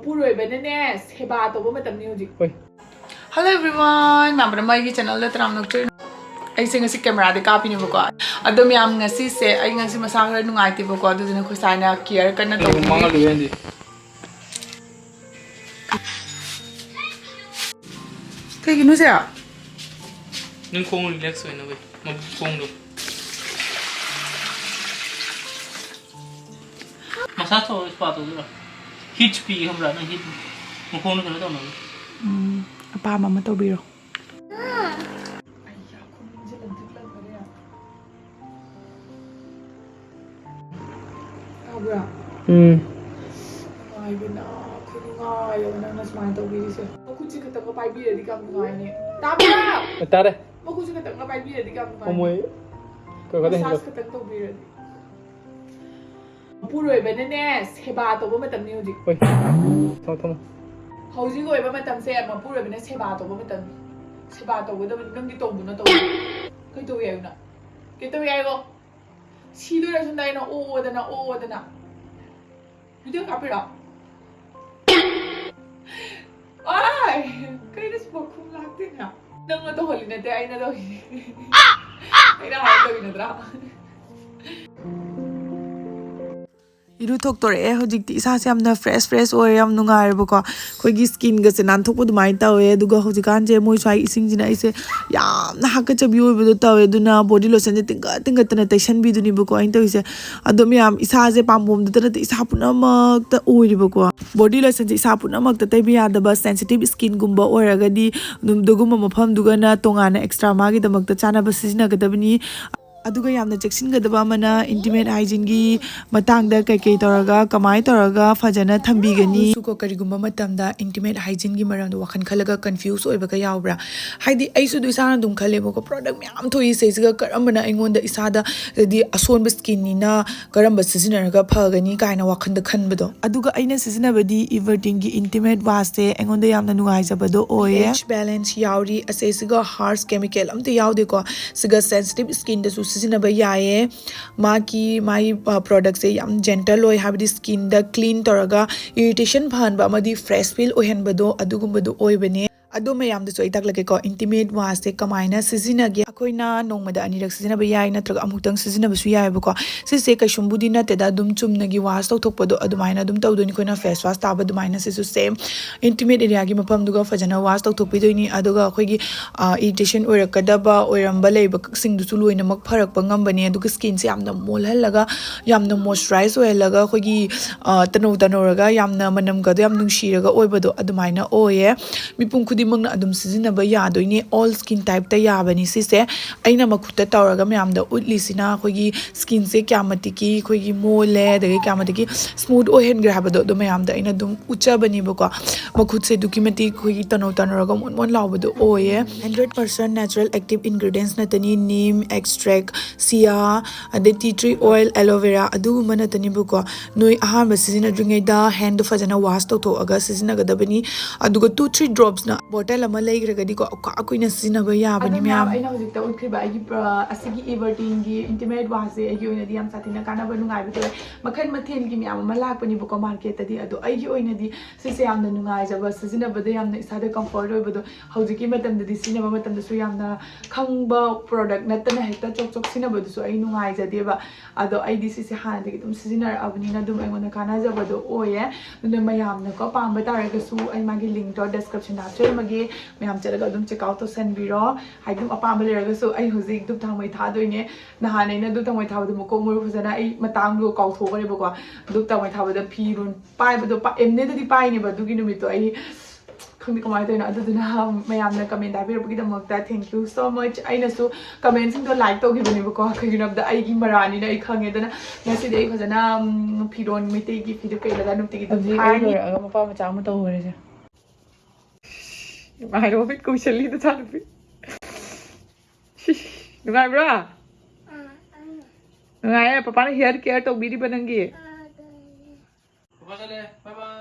Hello everyone, member my channel le tram nok train ai sing si camera de kapi ni bako adom yam ngasi se ai ngasi masang ra nungai ti bako adu dina khosai na care kana to mangal lu yendi kai ginu se nin khong relax hoina we ma khong do masa to spa to do hit pi hamra na hit mo khong no kana to no apa mama to biro Ay, bina. Kunungai. Yung nang nasmahan tao bili siya. Makunsi ka tanga pay bili di ka kunungai ni. Tama! tare Makunsi ka tanga pay bili di ka kunungai. omoy ko kada Masas ka tanga tao bili. Puro iba na nes. Heba to ba matam ni hujik? oi thamo Hujik ko iba matam siya. Mapuro iba na heba to ba matam. Heba to ba daw nang di to mo na to. Kay to yayo na. Kay to yayo. Sido na sunday na oo da na. Video kapira. Ay! Kaya na smoke kung lahat na. Nang matuhuli na tayo, ay na daw. Ay na kaya gawin na dra. Irutok tore hojikti isa se amna fresh oil yam nungai bako khoigi skin ga se nan thokpu dumai tawe duga hojikan je moi swai ising jina ise yam na hakka chabi oi bedo tawe duna body lotion je tinga tana tension bi duni bako ain tawise adom yam isa je pambom du tana isa puna mak ta oi bako body lotion je isa puna mak ta taibi ya da sensitive skin gumba oraga di dum dugum mafam duga na tongana extra magi damak ta chana ba sijina ga dabni aduga yamna cheksingadaba mana intimate hygiene gi matangda kai toraga kamai toraga fajana thambigani suko karigumba matamda intimate hygiene gi maramda wakhan khalaga confuse oibaga yaubra haidi aisu du isana dum khalebo ko product myam thoi seisiga karambana aingonda isada di asonba skin ni na karamba sizinaraga phagani kaina wakhan da khanbado aduga aina sizinabadi everteen gi intimate waste aingonda yamna nugai jabado oye balance yauri asesiga harsh chemical amta yaude ko siga sensitive skin da sizinaba yaye mai product se yam gentle oi habdi skin da clean toraga irritation phanba amadi fresh feel ohenbado adugumbado oibane ado mayam da soi taklake ko intimate waste kamaina sizinage akoina nongmada anirak sizinaba yai natraga amuktang sizinaba su yai bako sise kaishumbudi na teda dum chumnagi wash tokpado adumaina dum tawdoni koina face wash taba dumaina sisu same intimate area gi mapam duga fajana wash tokpidoni aduga akoigi irritation oirakadaba oiramba leiba sing du su loina mak pharakpa ngambane aduga skin se yamna molhalaga yamna moisturize oilaga akoigi tanoraga yamna manam ga yam nungshiraga oibado adumaina oye mipum khudi magna adum sizinaba yadoini all skin type ta yabani sise aina makhuta tawraga myamda utli sina khogi skin se kyamatiki khogi mole dege kyamatiki smooth ohen gra habado do myamda aina dum uchabani bako makhut se dukimati khogi tanoraga mon lawbado oye 100% natural active ingredients natani neem extract sia ade tea tree oil aloe vera adu manatani bako noi ahamba sizina dringai da hand do fajana wash to aga sizina gadabani aduga 2-3 drops na bottle ama leigragadi ko akuina sizinaba yabani myam aina hojikta utkriba agi asigi everteen gi intimate wash agi oina di yam satina kana banu ngai bi makhan mathen gi myam ama lakpani bako market tadi adu agi oina di sise yamna nungai jaba sizinaba da yamna isada comfort oibado hojiki matam da sizinaba matam da su yamna khangba product natana hekta chok sinaba du su ai nungai jadeba ado ai di sise han de dum sizinar abni na dum aingona kana jaba do oye dum mayamna ko pamba taraga su ai magi link to description hapche magi mayam charaga dum check out to send biro haidum apamba leraga so ai hozik dum thangmai thadoine nahane na dum thangmai thawdu mo ko mur phajana ai matang lo kaw thogare bako dum thangmai thawda phirun pai bado emne di pai ni badu gi numit to ai khangni kamai to na aduduna mayam na comment dabirabagi damakta thank you so much aina su comment sing to like to gibani bako khaginab da ai gi marani na ai khange dana ngasi dei phajana phiron mitei gi phidu kai laga numti gi dum hai aga mapa macha ma to hore se I don't think we shall leave the town. Nungai bra? Nungai, papa na hair care to biri banangi. papa chale bye bye